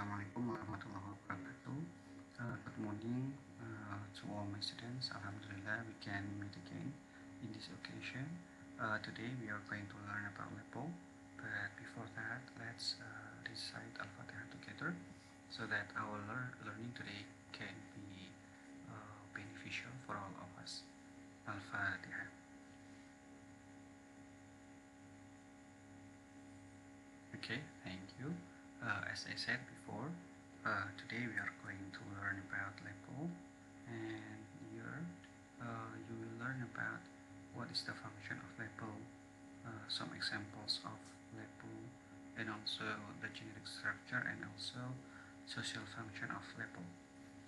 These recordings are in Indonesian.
Assalamualaikum warahmatullahi wabarakatuh. Good morning to all my students. Alhamdulillah, we can meet again in this occasion. Today we are going to learn about LEPO, but before that, let's recite Al-Fatihah together so that our learning today can be beneficial for all of us. Al-Fatihah. Okay, thank you. As I said before, today we are going to learn about LEPO, and here you will learn about what is the function of LEPO, some examples of LEPO, and also the generic structure and also social function of LEPO.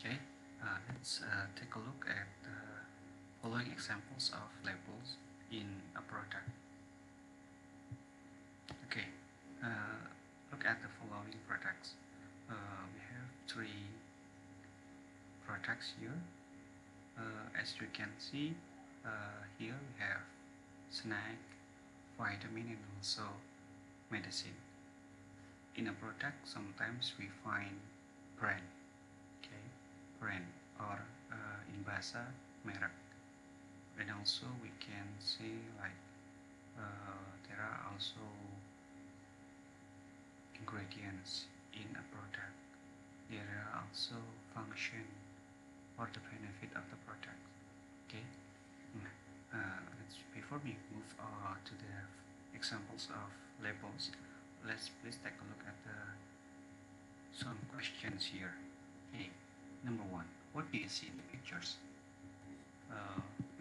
Okay, let's take a look at the following examples of labels in a product. Okay, look at the following products. We have three products here. As you can see, here we have snack, vitamin, and also medicine. In a product, sometimes we find brand, okay, brand, or in bahasa merek. And also we can see like there are also ingredients in a product. There are also function or the benefit of the product. Okay. Before we move to the examples of labels, let's please take a look at some questions here. Okay. Number one, what do you see in the pictures?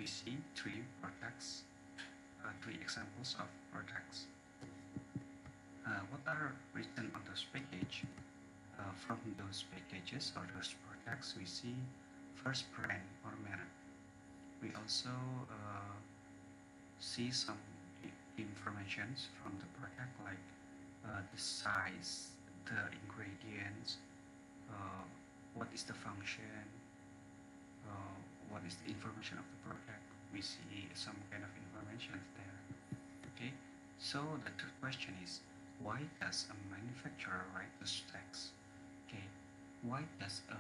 We see three products, three examples of products. What are written on those package? From those packages or those products, we see first brand or merek. We also see some informations from the product like the size, the ingredients, what is the function, what is the information of the product. We see some kind of information there. Okay, so the third question is, why does a manufacturer write the specs? Okay, why does a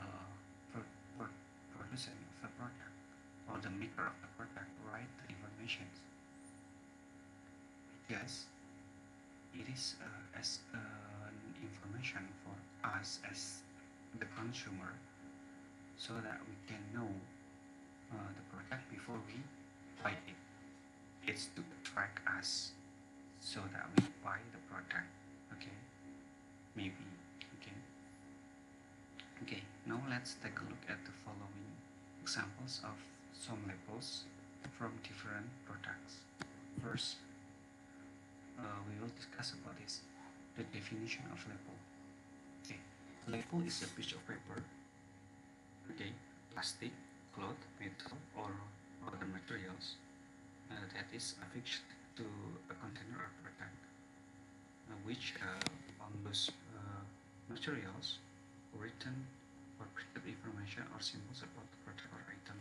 producer of the product or the maker of the product write the information? Because it is as information for us as the consumer, so that we can know the product before we buy it. It's to attract us so that we buy the product. Okay, maybe. Okay, now let's take a look at the following examples of some labels from different products. First, we will discuss about this, the definition of label. Okay, label is a piece of paper, okay, plastic, cloth, metal, or other materials that is affixed to a container or product, which on those materials written or printed information or symbols about the product or item.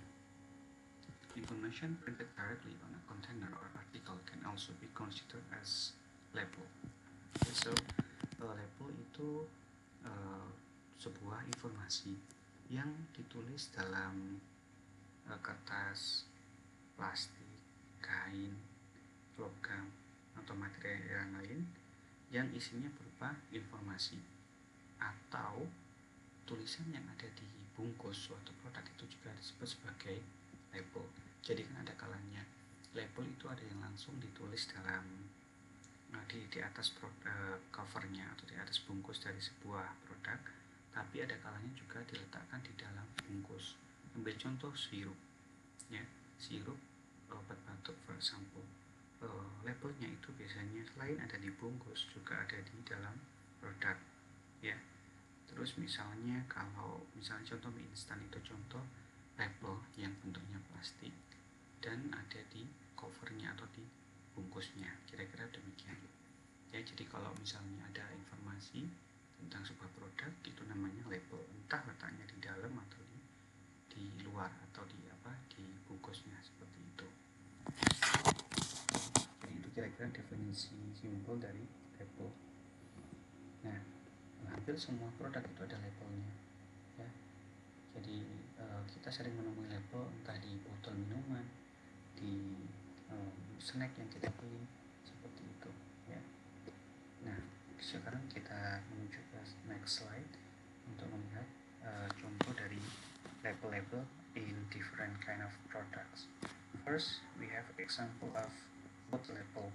Information printed directly on a container or article can also be considered as label. Okay, so label itu sebuah informasi yang ditulis dalam kertas, plastik, kain, logam, atau materi yang lain yang isinya berupa informasi atau tulisan yang ada di bungkus suatu produk itu juga disebut sebagai label. Jadi kan ada kalanya label itu ada yang langsung ditulis dalam di atas covernya atau di atas bungkus dari sebuah produk, tapi ada kalanya juga diletakkan di dalam bungkus. Ambil contoh sirup, ya, sirup obat batuk for example, labelnya itu biasanya selain ada di bungkus juga ada di dalam produk, ya. Terus misalnya kalau misalnya contoh mie instan itu contoh label yang bentuknya plastik dan ada di covernya atau di bungkusnya, kira-kira demikian. Ya, jadi kalau misalnya ada informasi tentang sebuah produk itu namanya label, entah letaknya di dalam atau di luar atau di bungkusnya seperti itu. Jadi itu kira-kira definisi simpel dari label. Nah, hampir semua produk itu ada labelnya, ya. Jadi kita sering menemui label entah di botol minuman, di snack yang kita beli, seperti itu, ya. Nah, sekarang kita menuju ke next slide untuk melihat contoh dari label-label in different kind of products. First, we have example of food label.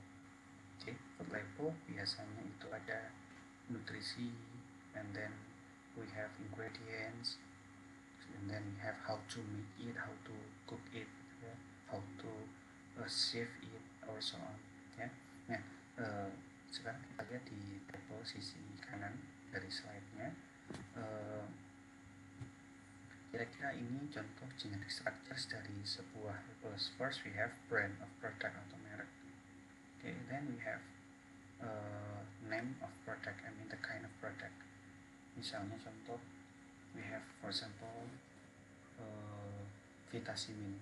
Okay, food label biasanya itu ada nutrisi, and then we have ingredients, and then we have how to make it, how to cook it, ya, how to save it, or so on, ya. Nah, sekarang kita lihat di label sisi kanan dari slide-nya. Kira-kira ini contoh generic structures dari sebuah label. First, we have brand of product atau merek. Okay, then we have name of product, I mean the kind of product. Misalnya contoh, we have for example Vitacimin.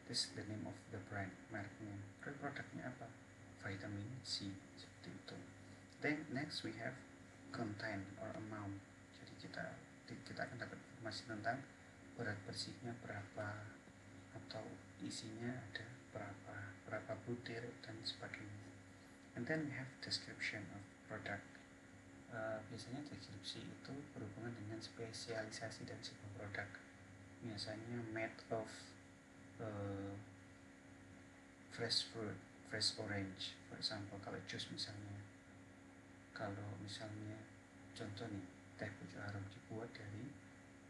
This is the name of the brand, mereknya. Terus produknya apa? Vitamin C, seperti itu. Then next we have content or amount. Jadi kita akan dapat informasi tentang berat bersihnya berapa, atau isinya ada berapa butir dan sebagainya. And then we have description of product. Biasanya deskripsi itu berhubungan dengan spesialisasi dari sebuah produk. Biasanya made of fresh fruit, fresh orange, for example. Kalau jus misalnya, kalau misalnya contoh nih, teh pucuk harum dibuat dari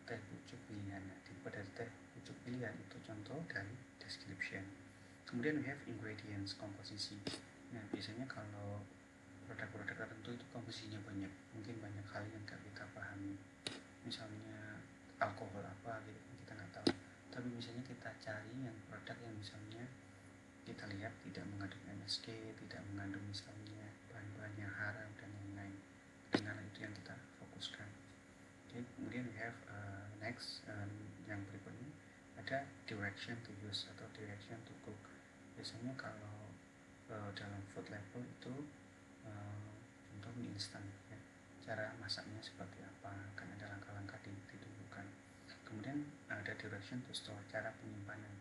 teh pucuk pilihan. Dibuat dari teh pucuk pilihan, itu contoh dari description. Kemudian we have ingredients, komposisi. Nah, biasanya kalau produk-produk tertentu itu komposisinya banyak, mungkin banyak hal yang gak kita pahami. Misalnya alkohol apa gitu, kita nggak tahu. Tapi misalnya kita cari yang produk yang misalnya kita lihat tidak mengandung MSG, tidak mengandung misalnya bahan-bahan yang haram dan lain-lain. Dengan itu yang kita fokuskan. Okay, kemudian we have next, yang berikutnya ada direction to use atau direction to cook. Biasanya kalau dalam food label itu contoh mie instan, ya, cara masaknya seperti apa, kan ada langkah-langkah ditentukan. Kemudian ada direction to store, cara penyimpanan.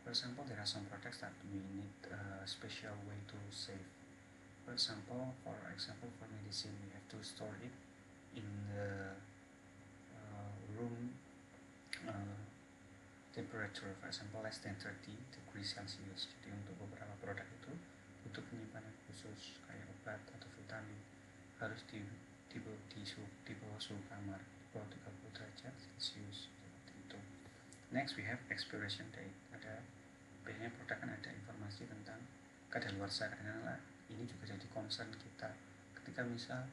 For example, there are some products that we need a special way to save. For example, for medicine, we have to store it in the room temperature, for example, less than 30 degrees Celsius. Jadi untuk beberapa produk itu butuh penyimpanan khusus, kayak obat atau vitamin, harus di bawah suhu kamar, di bawah 30 derajat Celsius, seperti itu. Next, we have expiration date. Biasanya produk kan ada informasi tentang kadaluarsa. Karena ini juga jadi concern kita ketika misal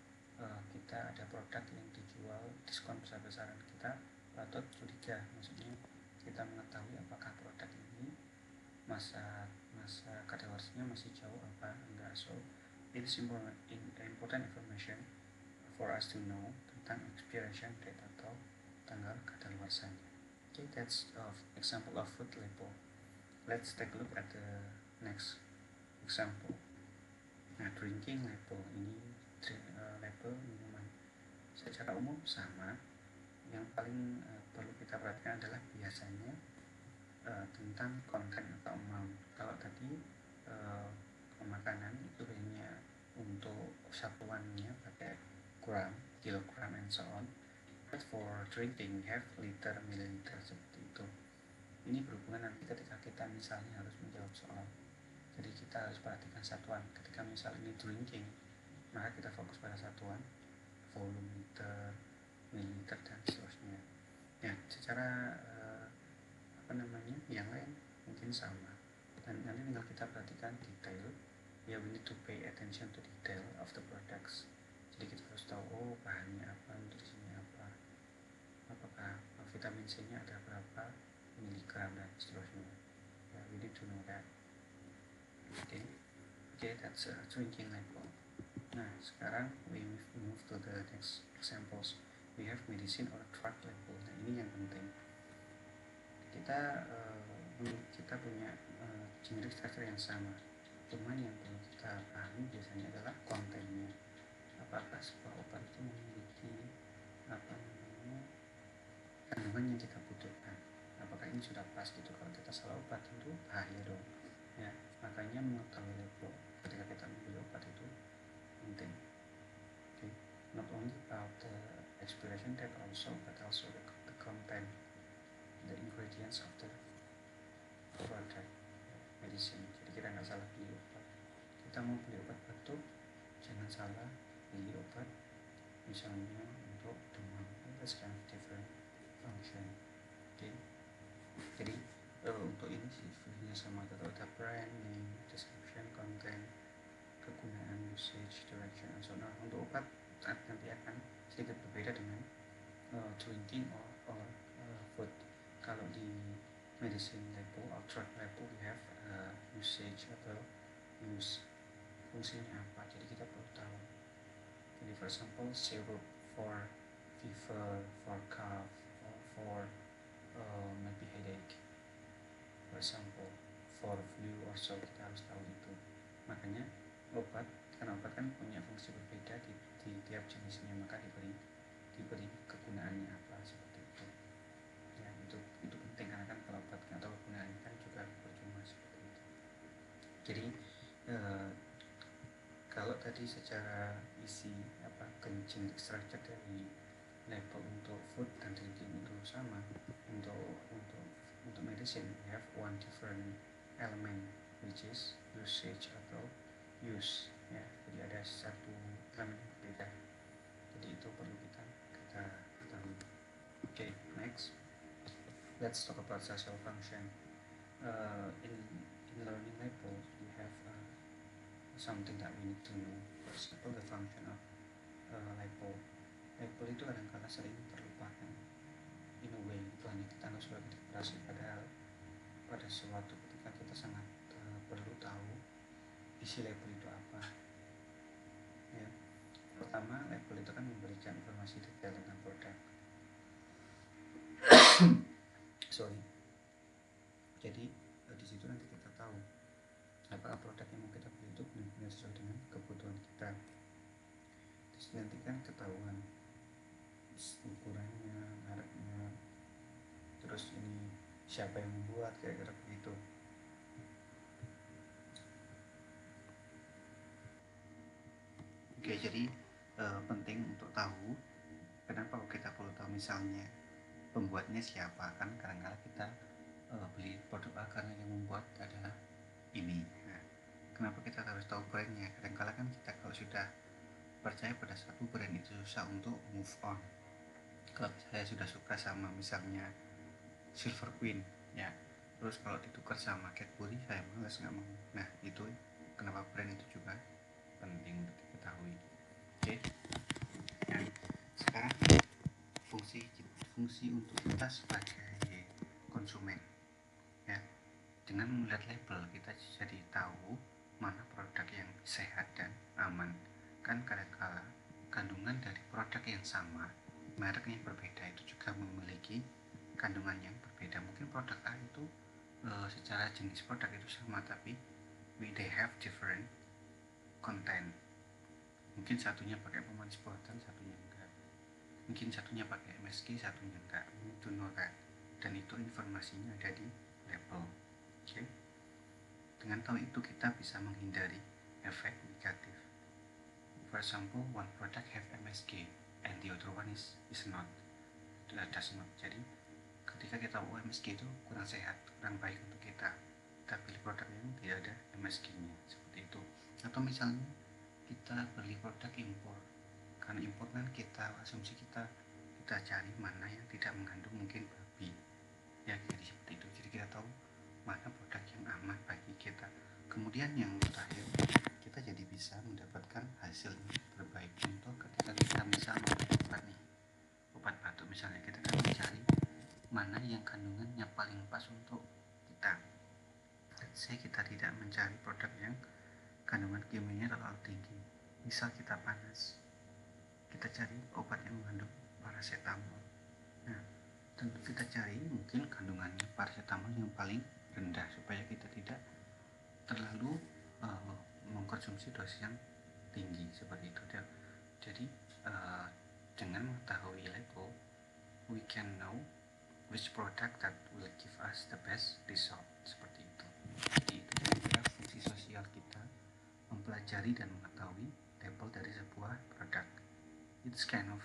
kita ada produk yang dijual diskon besar-besaran, kita patut curiga. Maksudnya kita mengetahui apakah produk ini masa kadaluarsanya masih jauh apa enggak. So it is important information for us to know tentang expiration date atau tanggal kadaluarsanya. Okay, that's example of food label. Let's take a look at the next example. Nah, drinking label ini label minuman. Secara umum sama. Yang paling perlu kita perhatikan adalah biasanya tentang konten atau amount. Kalau tadi makanan itu hanya untuk satuannya pakai gram, kilogram, and so on. But for drinking, we have liter, milliliter, seperti itu. Ini berhubungan nanti ketika kita misalnya harus menjawab soal. Jadi kita harus perhatikan satuan. Ketika misalnya ini drinking, maka kita fokus pada satuan, volume liter, mililiter, dan seterusnya. Ya, secara yang lain mungkin sama. Dan nanti tinggal kita perhatikan detail. Ya, we need to pay attention to detail of the products. Jadi kita harus tahu, bahannya apa, nutrisinya apa, apakah vitamin C-nya ada berapa miligram, dan seterusnya. Ya, we need to know that. Okay, that's a drinking label. Nah, sekarang we move to the next examples. We have medicine or drug label. Nah, ini yang penting. Kita punya generic structure yang sama. Cuman yang perlu kita pahami biasanya adalah kontennya. Apakah sebuah obat itu memiliki sudah pas gitu. Kalau kita salah obat itu bahaya dong ya. Makanya mengetahui label ketika kita membeli obat itu penting. Okay. Not only about the expiration date also, but also the content, the ingredients of the product medicine. Jadi kita nggak salah beli obat. Kita mau beli obat batuk, jangan salah beli obat misalnya untuk demam. That's kind of different function. Okay. Jadi untuk ini sih fungsinya sama, tetap ada brand name, description, content, kegunaan, usage, direction, and so on. Nah, untuk obat nanti akan sedikit berbeda dengan drinking or food. Kalau di medicine label or drug label we have usage atau use, fungsinya apa, jadi kita perlu tahu. Jadi for example syrup for fever, for cough, or for maybe headache, for example for flu or so, kita harus tahu itu. Makanya obat, karena obat kan punya fungsi berbeda di tiap jenisnya, maka diberi kegunaannya apa, seperti itu ya. Itu penting, karena kan kalau obat nggak tahu kegunaannya kan juga percuma, seperti itu. Jadi kalau tadi secara isi genetic structure dari label untuk food dan drinking itu sama, untuk medicine we have one different element which is usage atau use ya. Jadi ada satu elemen yang berbeda, jadi itu perlu kita ketahui. Okay, next let's talk about social function. In learning labels we have something that we need to know. For example, the function of label. Label itu kadang-kadang sering terlupakan. In a way, itu hanya kita anggap sebagai dekorasi, padahal pada suatu ketika kita sangat perlu tahu isi label itu apa. Ya. Pertama, label itu kan memberikan informasi detail tentang produk. Sorry. Jadi di situ nanti kita tahu apakah produk yang mau kita beli itu benar-benar sesuai dengan kebutuhan kita. Terus nanti kan ketahuan ukurannya, mereknya, terus ini siapa yang membuat, kira-kira begitu. Oke, jadi penting untuk tahu. Kenapa kita perlu tahu misalnya pembuatnya siapa, kan kadang-kadang kita beli produk A karena yang membuat adalah ini. Nah, kenapa kita harus tahu brandnya? Kadang-kadang kan kita kalau sudah percaya pada satu brand itu susah untuk move on. Kalau saya sudah suka sama misalnya Silver Queen ya, terus kalau ditukar sama Cadbury saya malas, nggak mau. Nah, itu kenapa brand itu juga penting untuk diketahui. Oke. Nah, sekarang fungsi untuk kita sebagai konsumen ya. Dengan melihat label kita jadi tahu mana produk yang sehat dan aman. Kan kadang-kala kandungan dari produk yang sama, merek yang berbeda itu juga memiliki kandungan yang berbeda. Mungkin produk A itu secara jenis produk itu sama, tapi they have different content. Mungkin satunya pakai pemanis buatan, satunya enggak. Mungkin satunya pakai MSG, satunya enggak. Itu norak. Dan itu informasinya ada di label. Okay. Dengan tahu itu kita bisa menghindari efek negatif. For example, one product have MSG and the other one is not, does not. Jadi ketika kita tahu MSG itu kurang sehat, kurang baik untuk kita pilih produk yang tidak ada MSG-nya, seperti itu. Atau misalnya kita beli produk impor, karena impor kan kita asumsi kita cari mana yang tidak mengandung mungkin babi ya, jadi seperti itu. Jadi kita tahu mana produk yang aman bagi kita. Kemudian yang terakhir, kita jadi bisa mendapatkan hasil terbaik. Contoh ketika kita misalnya obat batuk misalnya, kita kan mencari mana yang kandungannya paling pas untuk kita. Saya kita tidak mencari produk yang kandungan kimianya terlalu tinggi. Misal kita panas, kita cari obat yang mengandung paracetamol. Nah, tentu kita cari mungkin kandungannya paracetamol yang paling rendah supaya kita tidak terlalu mengkonsumsi dosis yang tinggi, seperti itu. Jadi dengan mengetahui label, we can know which product that will give us the best result, seperti itu. Jadi itu kira-kira fungsi sosial kita, mempelajari dan mengetahui label dari sebuah produk. It's kind of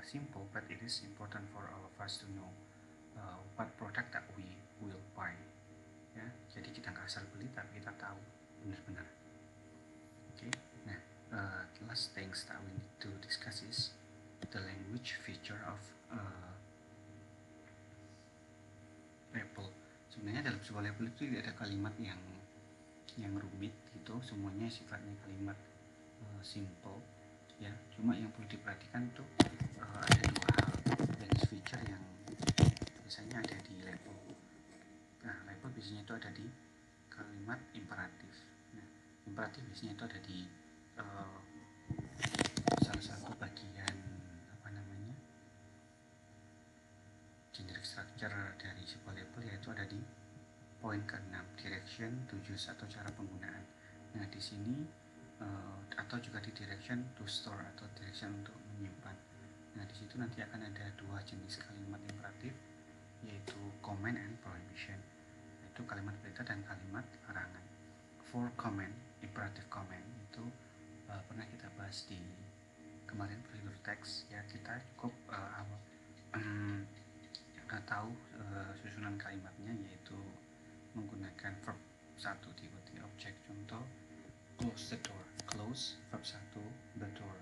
simple, but it is important for all of us to know what product that we will buy. Ya, jadi kita nggak asal beli, tapi kita tahu benar-benar. Okay. Nah, last things that we need to discuss is the language feature of label. Sebenarnya dalam sebuah label itu tidak ada kalimat yang rumit gitu, semuanya sifatnya kalimat simple ya. Cuma yang perlu diperhatikan tuh ada dua hal language feature yang biasanya ada di label. Nah, label biasanya itu ada di kalimat imperatif. Nah, imperatif biasanya itu ada di salah satu bagian generic structure dari sebuah label, yaitu ada di poin ke-6, direction, to use atau cara penggunaan. Nah, di sini atau juga di direction to store atau direction untuk menyimpan. Nah, di situ nanti akan ada dua jenis kalimat imperatif, yaitu command and prohibition, yaitu kalimat perintah dan kalimat larangan. For command, imperative command itu pernah kita bahas di kemarin prosedur teks ya. Kita cukup tahu susunan kalimatnya, yaitu menggunakan verb 1 diikuti objek. Contoh, close the door, close verb 1, the door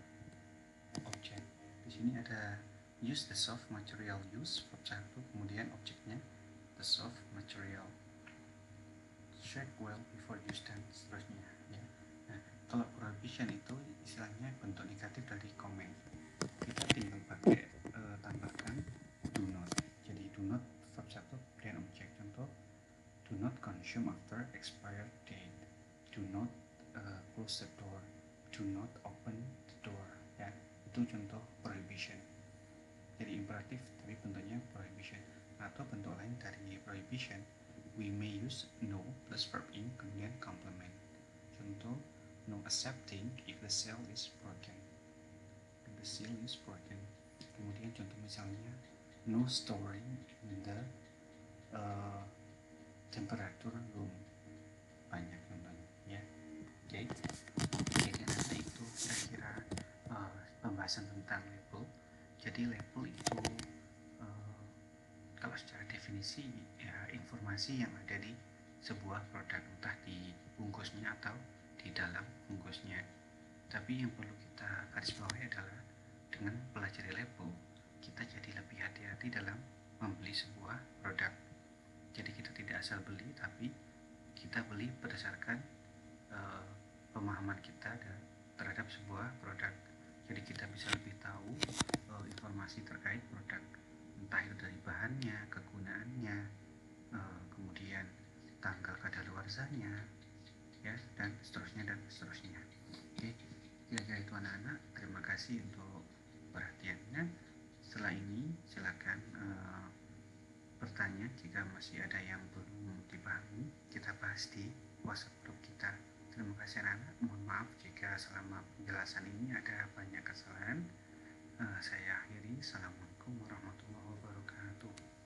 objek. Di sini ada use the soft material, use verb 1, kemudian objeknya the soft material, check well before use, dan seterusnya ya. Nah, kalau prohibition itu istilahnya bentuk negatif dari command. Kita tinggal pakai tambahkan do not. Jadi do not verb 1 kemudian objek. Contoh, do not consume after expired date, do not close the door, do not open the door ya. Itu contoh prohibition. Jadi imperatif tapi bentuknya prohibition. Atau bentuk lain dari prohibition, we may use no plus verb in kemudian complement. Contoh, no accepting if the seal is broken, if the seal is broken. Kemudian contoh misalnya, no storing in the temperature room. Banyak contohnya ya. Oke. Jadi nanti itu kira-kira pembahasan tentang label. Jadi label itu kalau secara definisi ya informasi yang ada di sebuah produk, entah di bungkusnya atau di dalam bungkusnya. Tapi yang perlu kita garis bawahi adalah dengan pelajari label, kita jadi lebih hati-hati dalam membeli sebuah produk. Jadi kita tidak asal beli, tapi kita beli berdasarkan pemahaman kita terhadap sebuah produk. Jadi kita bisa lebih tahu informasi terkait produk, entah itu dari bahannya, kegunaannya, kemudian tanggal kadaluarsanya ya, dan seterusnya dan seterusnya. Oke, kira-kira itu anak-anak. Terima kasih untuk perhatiannya. Setelah ini silakan bertanya jika masih ada yang belum dipahami. Kita bahas di WhatsApp grup kita. Terima kasih anak-anak. Mohon maaf jika selama penjelasan ini ada banyak kesalahan. Saya akhiri. Assalamualaikum warahmatullahi wabarakatuh.